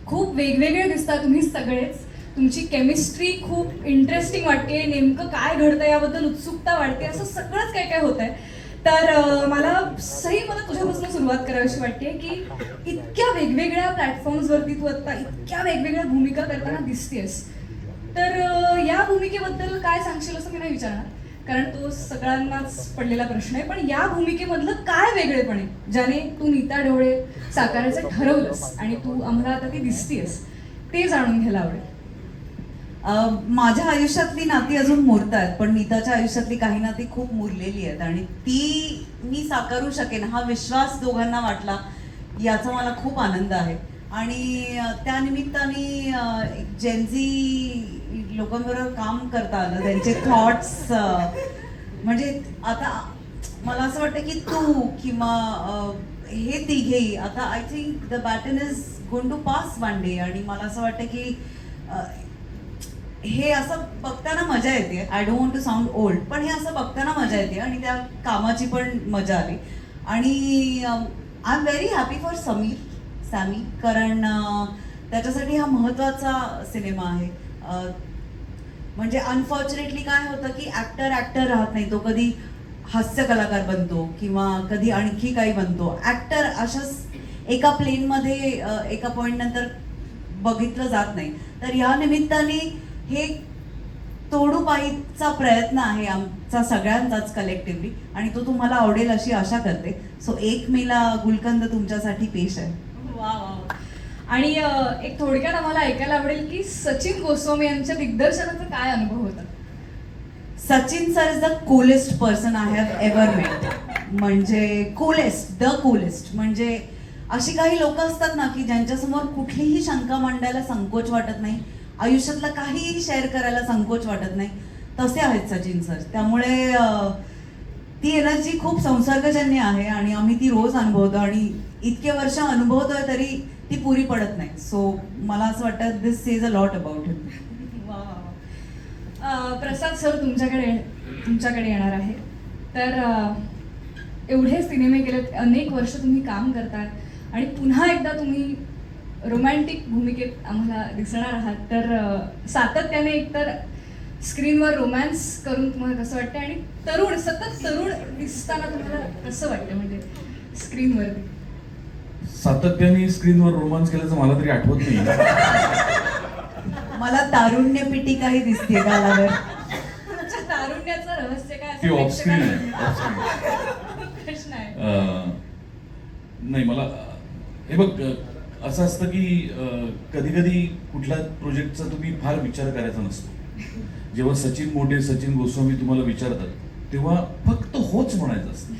खूप वेगवेगळे दिसता तुम्ही सगळेच. तुमची केमिस्ट्री खूप इंटरेस्टिंग वाटते. नेमकं काय घडतं याबद्दल उत्सुकता वाटते. असं सगळंच काय काय होत आहे. तर मला तुझ्यापासून सुरुवात करावीशी वाटते की इतक्या वेगवेगळ्या प्लॅटफॉर्म्सवरती तू आता इतक्या वेगवेगळ्या भूमिका करताना दिसतेस. तर या भूमिकेबद्दल काय सांगशील असं मी नाही विचारणार, कारण तो सगळ्यांनाच पडलेला प्रश्न आहे. पण या भूमिकेमधलं काय वेगळेपण आहे ज्याने तू नीता ढवळे साकारायचं ठरवलंस आणि तू आम्हाला आता ती दिसतीयस, ते जाणून घ्यायला आवडेल. माझ्या आयुष्यातली नाती अजून मुरत आहेत, पण नीताच्या आयुष्यातली काही नाती खूप मुरलेली आहेत आणि ती मी साकारू शकेन हा विश्वास दोघांना वाटला, याचा मला खूप आनंद आहे. आणि त्या निमित्ताने जेनझी लोकांबरोबर काम करता आलं. त्यांचे थॉट्स म्हणजे आता मला असं वाटतं की तू किंवा हे तिघेही आता I think the baton is going to pass one day. आणि मला असं वाटतं की हे असं बघताना मजा येते. I don't want to sound old, पण हे असं बघताना मजा येते आणि त्या कामाची पण मजा आली. आणि I am very happy for Sammy, कारण त्याच्यासाठी हा महत्त्वाचा सिनेमा आहे. म्हणजे अनफॉर्च्युनेटली काय होतं की ॲक्टर राहत नाही. तो कधी हास्य कलाकार बनतो किंवा कधी आणखी काही बनतो. ॲक्टर अशाच एका प्लेनमध्ये एका पॉईंट नंतर बघितलं जात नाही. तर या निमित्ताने हे तोडूपाईचा प्रयत्न आहे आमचा सगळ्यांचाच कलेक्टिव्हली, आणि तो तुम्हाला आवडेल अशी आशा करते. सो 1 मेला गुलकंद तुमच्यासाठी पेश आहे. वा वा. आणि एक थोडक्यात आम्हाला ऐकायला आवडेल की सचिन गोस्वामी यांच्या दिग्दर्शनाचा काय अनुभव होता. Sachin sir is the coolest person I have ever met. म्हणजे द कूलेस्ट. म्हणजे अशी काही लोक असतात ना की ज्यांच्यासमोर कुठलीही शंका मांडायला संकोच वाटत नाही, आयुष्यातलं काहीही शेअर करायला संकोच वाटत नाही, तसे आहेत सचिन सर. त्यामुळे ती एनर्जी खूप संसर्गजन्य आहे आणि आम्ही ती रोज अनुभवतो आणि इतके वर्ष अनुभवतोय तरी ती पुरी पडत नाही. सो मला असं वाटतं this says a lot about him. Prasad sir तुमच्याकडे येणार आहे. तर एवढे सिनेमे केलेत, अनेक वर्ष तुम्ही काम करताय आणि पुन्हा एकदा तुम्ही रोमॅन्टिक भूमिकेत आम्हाला दिसणार आहात. तर सातत्याने एकतर स्क्रीनवर रोमॅन्स करून तुम्हाला कसं वाटतं आणि सतत तरुण दिसताना तुम्हाला कसं वाटतं, म्हणजे स्क्रीनवरती? सातत्याने स्क्रीनवर रोमांस केल्याचं मला तरी आठवत नाही. मला तारुण्य पिटिकाही दिसते गालावर. तुमच्या तारुण्याचं रहस्य काय ती असं ऑफ स्क्रीन प्रश्न आहे. नाही, मला हे बघ, असं असतं की कधी कधी कुठल्या प्रोजेक्टचा तुम्ही फार विचार करायचा नसतो. जेव्हा सचिन गोस्वामी तुम्हाला विचारतात तेव्हा फक्त होच म्हणायचं असतं.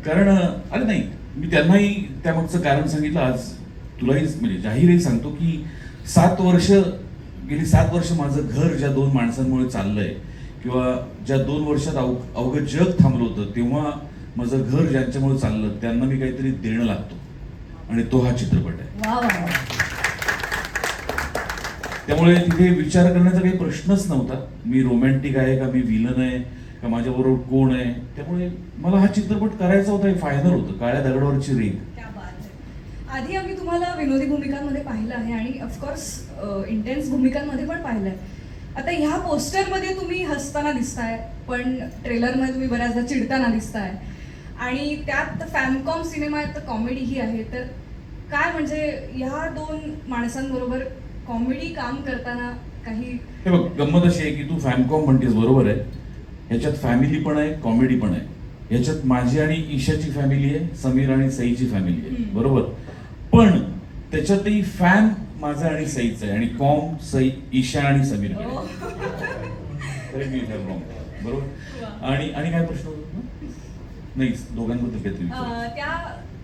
कारण अरे नाही, मी त्यांनाही त्यामागचं कारण सांगितलं. आज तुलाही म्हणजे जाहीरही सांगतो की गेली 7 वर्ष माझं घर ज्या 2 माणसांमुळे चाललंय, किंवा ज्या 2 वर्षात अवघं जग थांबलं होतं, तेव्हा माझं घर ज्यांच्यामुळे चाललं त्यांना मी काहीतरी देणं लागतो, आणि तो हा चित्रपट आहे. त्यामुळे तिथे विचार करण्याचा काही प्रश्नच नव्हता. मी रोमॅन्टिक आहे का, मी विलन आहे का, माझ्याबरोबर कोण आहे. त्यामुळे मला हा चित्रपट करायचा होता. हे फायनल होतं. काळ्या दगडावरची रेघ. आधी आम्ही तुम्हाला विनोदी भूमिकांमध्ये पाहिलं आहे आणि ऑफकोर्स इंटेन्स भूमिकांमध्ये पण पाहिलं आहे. आता ह्या पोस्टरमध्ये तुम्ही हसताना दिसताय, पण ट्रेलरमध्ये तुम्ही बऱ्याचदा चिडताना दिसताय, आणि त्यात फॅमकॉम सिनेमा आहे तर कॉमेडीही आहे. तर काय म्हणजे ह्या 2 माणसांबरोबर कॉमेडी काम करताना काही? हे बघ, गंमत अशी आहे की तू फॅमकॉम म्हणतेस, बरोबर आहे. ह्याच्यात फॅमिली पण आहे, कॉमेडी पण आहे. ह्याच्यात माझी आणि ईशाची फॅमिली आहे, समीर आणि सईची फॅमिली आहे, बरोबर. पण त्याच्यातही फॅन माझा आणि सईचा आहे, आणि कॉम सई, ईशा आणि समीर. बरोबर. आणि काय प्रश्न होता? नाही, दोघांबद्दल काहीतरी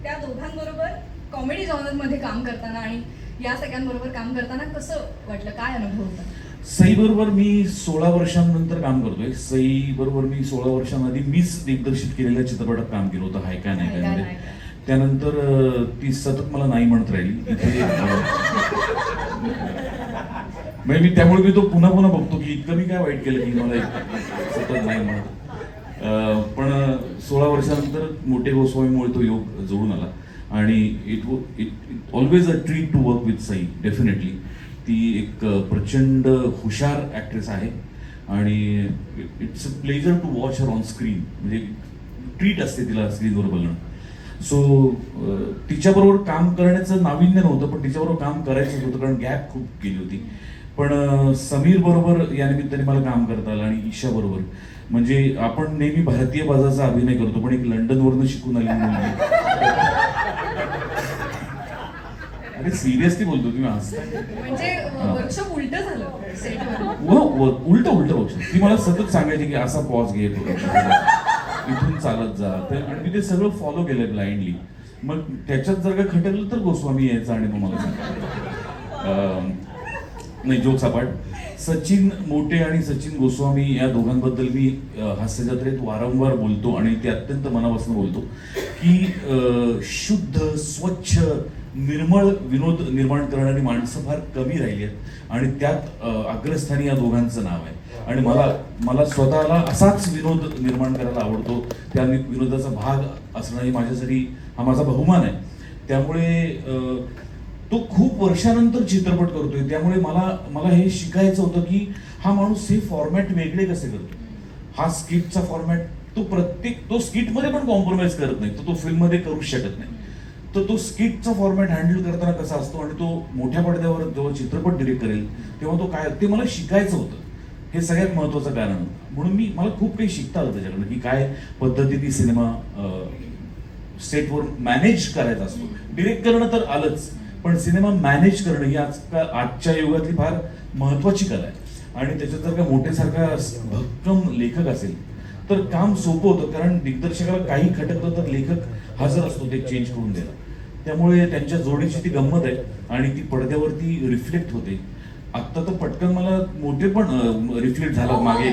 त्या दोघांबरोबर कॉमेडी जॉनरमध्ये काम करताना आणि या सगळ्यांबरोबर काम करताना कसं वाटलं, काय अनुभव होता? सई बरोबर मी 16 वर्षांनंतर काम करतोय. सई बरोबर मी 16 वर्षांआधी मीच दिग्दर्शित केलेल्या चित्रपटात काम केलं होतं, हाय काय नाही काय मध्ये. त्यानंतर ती सतत मला नाही म्हणत राहिली इथे. म्हणजे त्यामुळे मी तो पुन्हा बघतो की इतकं मी काय वाईट केलं की मला सतत नाही म्हणत. पण 16 वर्षानंतर मोठे गोस्वामीमुळे तो योग जोडून आला. आणि it always a treat to work with Sai. Definitely ती एक प्रचंड हुशार ॲक्ट्रेस आहे आणि it's a pleasure to watch her on screen. म्हणजे ट्रीट असते तिला स्क्रीनवर बघणं. सो तिच्याबरोबर काम करण्याचं नाविन्य नव्हतं, पण तिच्याबरोबर काम करायचं होतं कारण गॅप खूप गेली होती. पण समीर बरोबर या निमित्ताने मला काम करता आलं आणि ईशा बरोबर. म्हणजे आपण नेहमी भारतीय बाजाचा अभिनय करतो, पण एक लंडनवरनं शिकून आलेली मुलगी. अरे सिरियसली बोलतो तुम्ही आज. म्हणजे वर्कशॉप उलट झालं सेटवर. उलट वर्ष ती मला सतत सांगायची की असा पॉज घे इथून चालत जा. आणि मी ते सगळं फॉलो केलंय ब्लाइंडली. मग त्याच्यात जर का खटकलं तर गोस्वामी यायचा आणि मग मला सांगायचं. नाही, जोक सपाट. सचिन मोटे आणि सचिन गोस्वामी या दोघांबद्दल मी हास्य जत्रेत वारंवार बोलतो आणि ते अत्यंत मनापासून बोलतो की शुद्ध स्वच्छ निर्मळ विनोद निर्माण करणारी माणसं फार कमी राहिली आहेत आणि त्यात अग्रस्थानी या दोघांचं नाव आहे. आणि मला स्वतःला असाच विनोद निर्माण करायला आवडतो. त्या विनोदाचा भाग असणं हे माझ्यासाठी हा माझा बहुमान आहे. त्यामुळे तो खूप वर्षानंतर चित्रपट करतोय. त्यामुळे मला हे शिकायचं होतं की हा माणूस हे फॉर्मॅट वेगळे कसे करतो. हा स्किटचा फॉर्मॅट तो स्किटमध्ये पण कॉम्प्रोमाइज करत नाही, तो फिल्ममध्ये करू शकत नाही. तर तो स्किटचा फॉर्मॅट हँडल करताना कसा असतो आणि तो मोठ्या पडद्यावर जेव्हा चित्रपट डिरेक्ट करेल तेव्हा तो काय, ते मला शिकायचं होतं. हे सगळ्यात महत्वाचं कारण होतं. म्हणून मला खूप काही शिकता आलं त्याच्याकडनं की काय पद्धतीने सिनेमा सेटवर मॅनेज करायचा असतो. डिरेक्ट करणं तर आलंच, पण सिनेमा मॅनेज करणं ही आजच्या युगातली फार महत्वाची कला आहे. आणि त्याच्यात जर का मोठेसारखा भक्कम लेखक असेल तर काम सोपं होतं, कारण दिग्दर्शकाला काही खटकलं तर लेखक हजर असतो ते चेंज करून द्यायला. त्यामुळे त्यांच्या जोडीची ती गंमत आहे आणि ती पडद्यावरती रिफ्लेक्ट होते. आत्ता तर पटकन मला मोठे पण रिफ्लेक्ट झाला मागे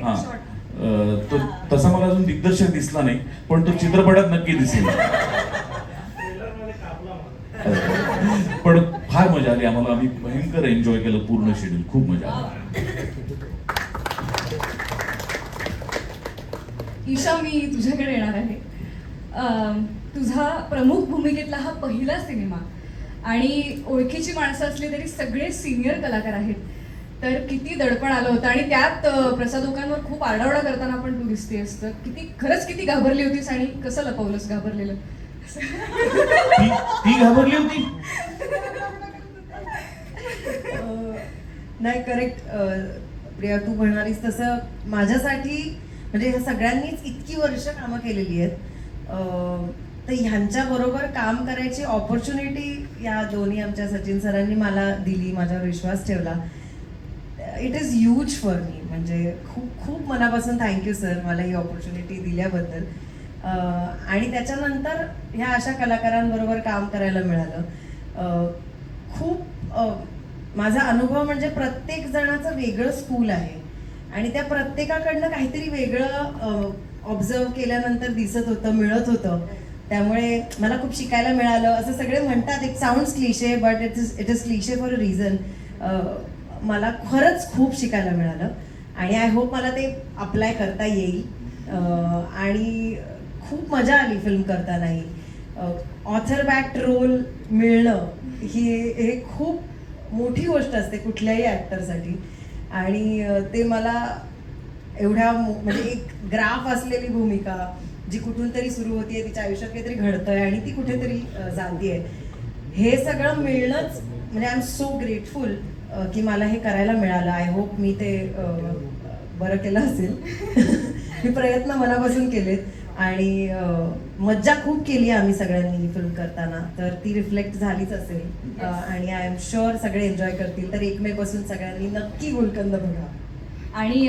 हा. तो तसा मला अजून दिग्दर्शक दिसला नाही, पण तो चित्रपटात नक्की दिसेल. पण फार मजा आली आम्हाला. आम्ही भयंकर एन्जॉय केलं पूर्ण शेड्यूल. खूप मजा आली. ईशा, मी तुझ्याकडे येणार आहे. तुझा प्रमुख भूमिकेतला हा पहिला सिनेमा आणि ओळखीची माणसं असली तरी सगळे सिनियर कलाकार आहेत. तर किती दडपण आलं होतं आणि त्यात प्रसादोकांवर खूप आरडाओरडा करताना पण तू दिसतेस. तर खरंच किती घाबरली होतीस आणि कसं लपवलंस घाबरलेलं? ती घाबरली होती. नाही, करेक्ट प्रिया, तू म्हणणारीस तसं माझ्यासाठी म्हणजे ह्या सगळ्यांनीच इतकी वर्ष कामं केलेली आहेत. तर ह्यांच्या बरोबर काम करायची ऑपॉर्च्युनिटी या दोन्ही आमच्या सचिन सरांनी मला दिली, माझ्यावर विश्वास ठेवला. It is huge for me. म्हणजे खूप खूप मनापासून थँक्यू सर, मला ही ऑपॉर्च्युनिटी दिल्याबद्दल. आणि त्याच्यानंतर ह्या अशा कलाकारांबरोबर काम करायला मिळालं. खूप माझा अनुभव म्हणजे प्रत्येक जणाचं वेगळं स्कूल आहे आणि त्या प्रत्येकाकडनं काहीतरी वेगळं ऑब्झर्व केल्यानंतर दिसत होतं, मिळत होतं. त्यामुळे मला खूप शिकायला मिळालं. असं सगळे म्हणतात, it sounds cliché but it is cliché for a reason. मला खरंच खूप शिकायला मिळालं आणि आय होप मला ते अप्लाय करता येईल. आणि खूप मजा आली फिल्म करतानाही. ऑथर बॅक्ड रोल मिळणं हे खूप मोठी गोष्ट असते कुठल्याही ॲक्टरसाठी. आणि ते मला एवढ्या म्हणजे एक ग्राफ असलेली भूमिका जी कुठून तरी सुरू होतीये, तिच्या आयुष्यात काहीतरी घडतंय आणि ती कुठेतरी जातीये, हे सगळं मिळणंच म्हणजे आय एम सो ग्रेटफुल की मला हे करायला मिळालं. आय होप मी ते बरं केलं असेल. मी प्रयत्न मनापासून केलेत आणि मज्जा खूप केली आम्ही सगळ्यांनी फिल्म करताना. तर ती रिफ्लेक्ट झालीच असेल आणि आय एम शुअर सगळे एन्जॉय करतील. तर 1 मे पासून सगळ्यांनी नक्की गुलकंद बघा. आणि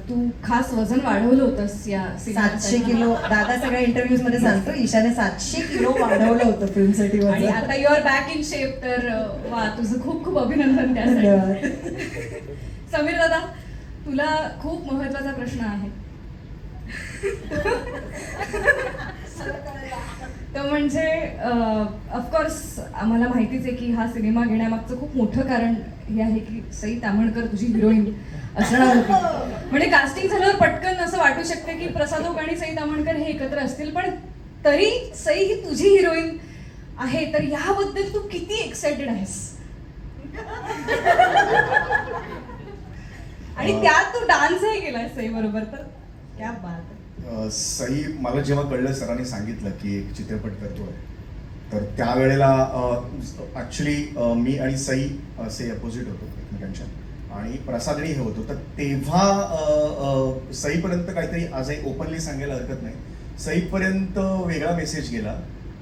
तू खास वजन वाढवलं होतंस या 700 किलो. दादा सगळ्या इंटरव्ह्यूज मध्ये सांगतो ईशाने 700 किलो वाढवलं होतं फिल्मसाठी. आणि आता you are back in shape. तर वा, तुझं खूप खूप अभिनंदन त्यासाठी. धन्यवाद. समीर दादा, तुला खूप महत्वाचा प्रश्न आहे. तो म्हणजे ऑफकोर्स आम्हाला माहितीच आहे की हा सिनेमा घेण्यामागचं खूप मोठं कारण हे आहे की सई ताम्हणकर तुझी हिरोईन असणार होती. म्हणजे कास्टिंग झाल्यावर पटकन असं वाटू शकतं की प्रसादोक आणि सई ताम्हणकर हे एकत्र असतील, पण तरी सई ही तुझी हिरोईन आहे, तर याबद्दल तू किती एक्साइटेड आहेस? आणि त्यात तू डान्सही केलाय सई बरोबर, तर क्या बात आहे. सई, मला जेव्हा कळलं सरांनी सांगितलं की एक चित्रपट करतोय, तर त्यावेळेला ॲक्च्युली मी आणि सई असे अपोजिट होतो एकमेकांच्या, आणि प्रसादनी हे होतो. तर तेव्हा सईपर्यंत काहीतरी आजही ओपनली सांगायला हरकत नाही, सईपर्यंत वेगळा मेसेज गेला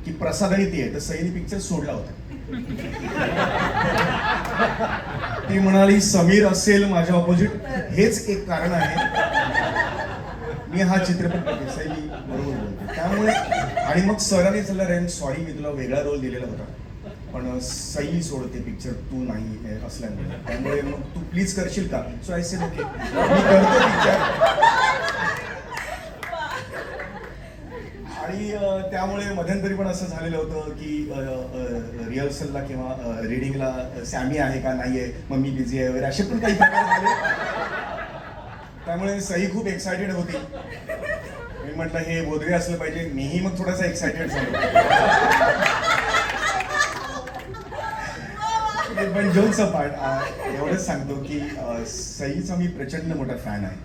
की प्रसाद आणि ती आहे, तर सईने पिक्चर सोडला होता. ती म्हणाली समीर असेल माझ्या ऑपोजिट, हेच एक कारण आहे मी हा चित्रपट करते. सई मी बरोबर बोलते. त्यामुळे आणि मग सरांनी सांगितलं, सॉरी मी तुला वेगळा रोल दिलेला होता, पण सई सोडते पिक्चर, तू नाही असल्यामुळे, त्यामुळे मग तू प्लीज करशील का? सो आय सेड ओके, मी करतो पिक्चर. आणि त्यामुळे मध्यंतरी पण असं झालेलं होतं की रिहर्सलला किंवा रिडिंगला सॅमी आहे का नाही आहे, मग मी बिझी आहे वगैरे, असे पण काही प्रकार झाले. त्यामुळे सई खूप एक्सायटेड होती. मी म्हटलं हे बोधवे असलं पाहिजे, मीही मग थोडासा एक्सायटेड झालो. पण जोक्स अपार्ट एवढंच सांगतो की सईचा मी प्रचंड मोठा फॅन आहे.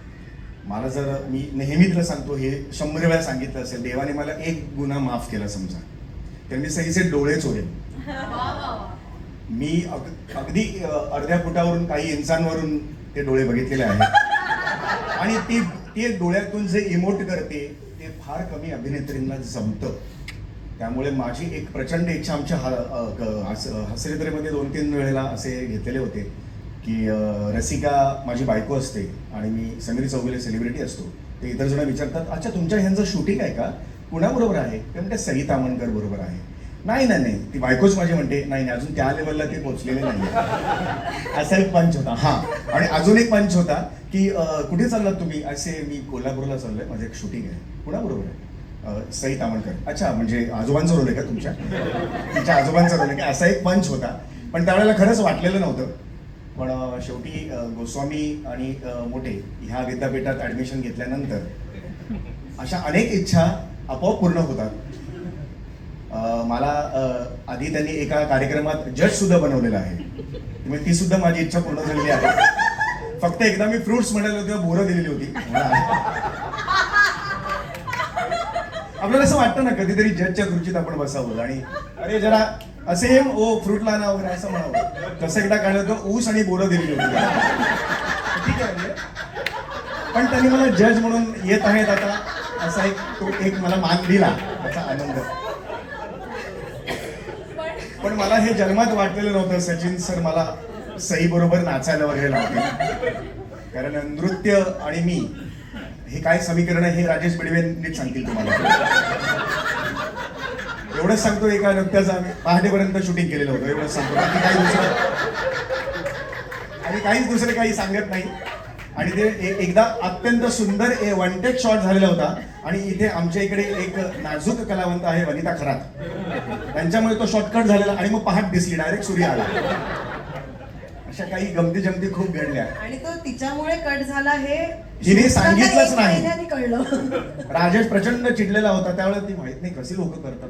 मला जर मी नेहमी तुला सांगतो, हे 100 वेळा सांगितलं असेल, देवाने मला एक गुन्हा माफ केला समजा, तर मी सईचे डोळे चोरेन. मी अगदी अर्ध्या फुटावरून काही इंचांवरून ते डोळे बघितलेले आहेत, आणि ती डोळ्यातून जे इमोट करते ते फार कमी अभिनेत्रींना जमतं. त्यामुळे माझी एक प्रचंड इच्छा, आमच्या हसरेत्रेमध्ये 2-3 वेळेला असे घेतलेले होते की रसिका माझी बायको असते आणि मी समीर चौगुले सेलिब्रिटी असतो. ते इतर जण विचारतात, अच्छा तुमच्या ह्यांचं शूटिंग आहे का, कुणाबरोबर आहे? ते म्हणते सई तामणकर बरोबर आहे. नाही नाही नाही, ती बायकोच माझी म्हणते, नाही नाही अजून त्या लेवलला ते पोहोचलेले नाही. असा एक पंच होता. हा, आणि अजून एक पंच होता की कुठे चाललात तुम्ही? असे मी कोल्हापूरला चाललोय, माझं एक शूटिंग आहे. कुणाबरोबर आहे? सई तामणकर. अच्छा, म्हणजे आजोबांचा रोल आहे का तुमच्या? तिच्या आजोबांचा रोल आहे का? असा एक पंच होता. पण त्यावेळेला खरंच वाटलेलं नव्हतं. पण शेवटी गोस्वामी आणि मोठे ह्या विद्यापीठात ऍडमिशन घेतल्यानंतर अशा अनेक इच्छा आपोआप पूर्ण होतात. मला आधी त्यांनी एका कार्यक्रमात जज सुद्धा बनवलेला आहे, त्यामुळे ती सुद्धा माझी इच्छा पूर्ण झालेली आहे. फक्त एकदा मी फ्रुट्स म्हणाले होते, बोरं दिलेली होती. आपल्याला असं वाटतं ना कधीतरी जजच्या खुर्चीत आपण बसावं आणि अरे जरा असे ओ फ्रूट लाना वगैरे असं म्हणावं. तसं एकदा काढलं तर ऊस आणि बोरं दिलेली होती. ठीक आहे म्हणजे, पण त्यांनी मला जज म्हणून येत आहेत आता, असा एक मला मान दिला, त्याचा आनंद. पण मला हे जन्मात वाटलेलं नव्हतं सचिन सर मला सई बरोबर नाचायला वगैरे लावतील. कारण नृत्य आणि मी हे काय समीकरण आहे हे राजेश बिडवे नीट सांगतील तुम्हाला. एवढंच सांगतो, एका नृत्याचं आम्ही पहाटेपर्यंत शूटिंग केलेलं होतं, एवढंच सांगतो. बाकी काही दुसरं आणि काहीच दुसरे काही सांगत नाही. आणि ते एकदा अत्यंत सुंदर वन टेक शॉट झालेला होता. आणि इथे आमच्या इकडे एक नाजूक कलावंत आहे वनिता खरात, त्यांच्यामुळे तो शॉर्टकट झालेला आणि मग पहाट दिसली, डायरेक्ट सूर्य आला. अशा काही गमती जमती खूप घडल्या. आणि तो तिच्यामुळे कट झाला हे हिने सांगितलंच नाही. महिन्याने कळलं. राजेश प्रचंड चिडलेला होता त्यावेळेला. ती माहित नाही कशी लोक करतात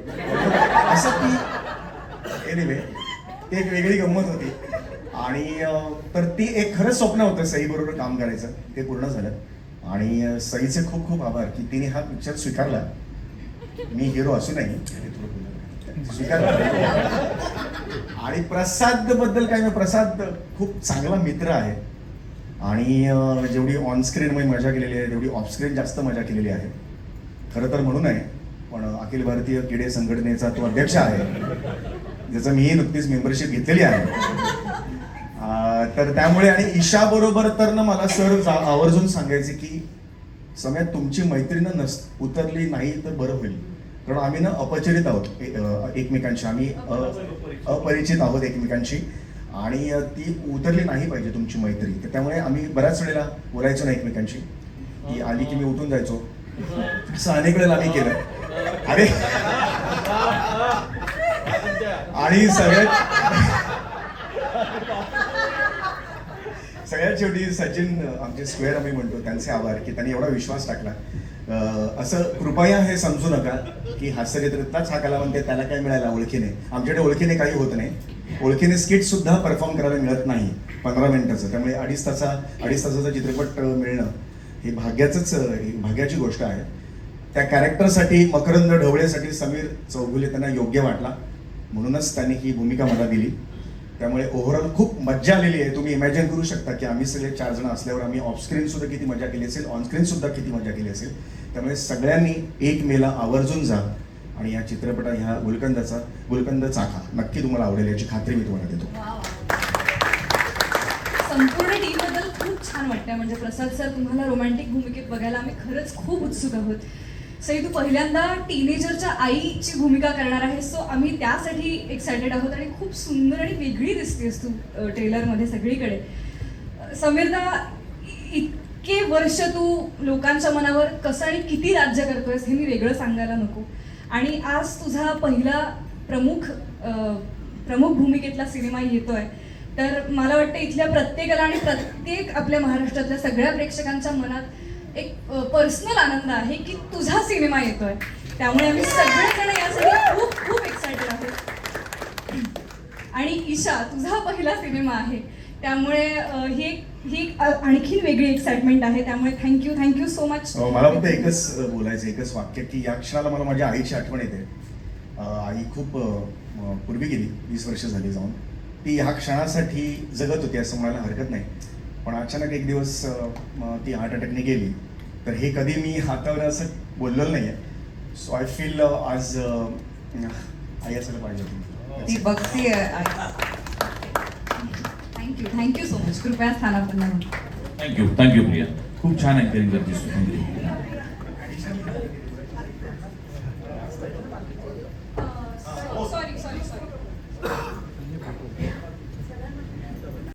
असं ती. एनिवे, ती एक वेगळी गंमत होती. आणि तर ती एक खरंच स्वप्न होतं सई बरोबर काम करायचं, ते पूर्ण झालं. आणि सईचे खूप खूप आभार की तिने हा पिक्चर स्वीकारला. मी हिरो असूनही स्वीकारला. आणि प्रसाद बद्दल काय नाही, प्रसाद खूप चांगला मित्र आहे. आणि जेवढी ऑनस्क्रीन मी मजा केलेली आहे तेवढी ऑफस्क्रीन जास्त मजा केलेली आहे. खरं तर म्हणून आहे, पण अखिल भारतीय क्रीडा संघटनेचा तो अध्यक्ष आहे, ज्याचं मीही नुकतीच मेंबरशिप घेतलेली आहे. तर त्यामुळे आणि ईशा बरोबर तर ना मला सर आवर्जून सांगायचे की समयात तुमची मैत्रीण उतरली नाही तर बरं होईल, कारण आम्ही ना अपरिचित आहोत एकमेकांशी, आम्ही अपरिचित आहोत एकमेकांशी, आणि ती उतरली नाही पाहिजे तुमची मैत्री. तर त्यामुळे आम्ही बऱ्याच वेळेला बोलायचो ना एकमेकांशी. ती आली की मी उठून जायचो, असं अनेक वेळेला आम्ही केलं. अरे आणि सगळ्यात शेवटी सचिन आमचे स्क्वेअर आम्ही म्हणतो, त्यांचे आभार की त्यांनी एवढा विश्वास टाकला असं कृपया हे समजू नका की हास्यचित्रातलाच हा कलावंत आहे, त्याला काय मिळाला ओळखीने. आमच्याकडे ओळखीने काही होत नाही. ओळखीने स्किट सुद्धा परफॉर्म करायला मिळत नाही 15 मिनिटाचं. त्यामुळे 2.5 तासाचा चित्रपट मिळणं ही भाग्याची गोष्ट आहे. त्या कॅरेक्टरसाठी मकरंद ढवळेसाठी समीर चौगुले त्यांना योग्य वाटला, म्हणूनच त्यांनी ही भूमिका मला दिली. त्यामुळे ओव्हरऑल खूप मज्जा आलेली आहे. तुम्ही इमॅजिन करू शकता की आम्ही सगळे 4 जण असल्यावर आम्ही ऑफस्क्रीन सुद्धा किती मजा केली असेल, ऑनस्क्रीन सुद्धा किती मजा केली असेल. त्यामुळे सगळ्यांनी 1 मेला आवर्जून जा आणि या चित्रपटात ह्या गुलकंद चाखा. नक्की तुम्हाला आवडेल याची खात्री मी तुम्हाला देतो. संपूर्ण टीम बद्दल खूप छान वाटतंय. म्हणजे प्रसाद सर तुम्हाला रोमॅन्टिक भूमिकेत बघायला आम्ही खरंच खूप उत्सुक आहोत. सई, तू पहिल्यांदा टीनेजरच्या आईची भूमिका करणार आहेस, सो आम्ही त्यासाठी एक्सायटेड आहोत. आणि खूप सुंदर आणि वेगळी दिसतेस तू ट्रेलरमध्ये सगळीकडे. समीरदा, इतके वर्ष तू लोकांच्या मनावर कसं आणि किती राज्य करतोयस हे मी वेगळं सांगायला नको. आणि आज तुझा पहिला प्रमुख भूमिकेतला सिनेमा येतोय, तर मला वाटतं इथल्या प्रत्येकाला आणि प्रत्येक आपल्या महाराष्ट्रातल्या सगळ्या प्रेक्षकांच्या मनात एक पर्सनल आनंद आहे की तुझा सिनेमा येतोय. त्यामुळे आम्ही सगळेजण यासाठी खूप खूप एक्सायटेड आहोत. आणि ईशा, तुझा पहिला सिनेमा आहे, त्यामुळे ही आणखी वेगळी एक्साइटमेंट आहे. त्यामुळे थँक्यू सो मच. मला फक्त एकच बोलायचं, एकच वाक्य की या क्षणाला मला माझ्या आईची आठवण येते. आई खूप पूर्वी गेली, 20 वर्ष झाली जाऊन. ती ह्या क्षणासाठी जगत होती असं म्हणायला हरकत नाही. पण अचानक एक दिवस ती हार्ट अटॅकने गेली. तर हे कधी मी हातावर असं बोललेलं नाही आहे. सो आय फील आज आई असायला पाहिजे होती. ती बघतीये. Thank you so much. कृपया स्थानापन्न. थँक्यू प्रिया. खूप छान ॲक्टिंग करतेस तू. थँक्यू.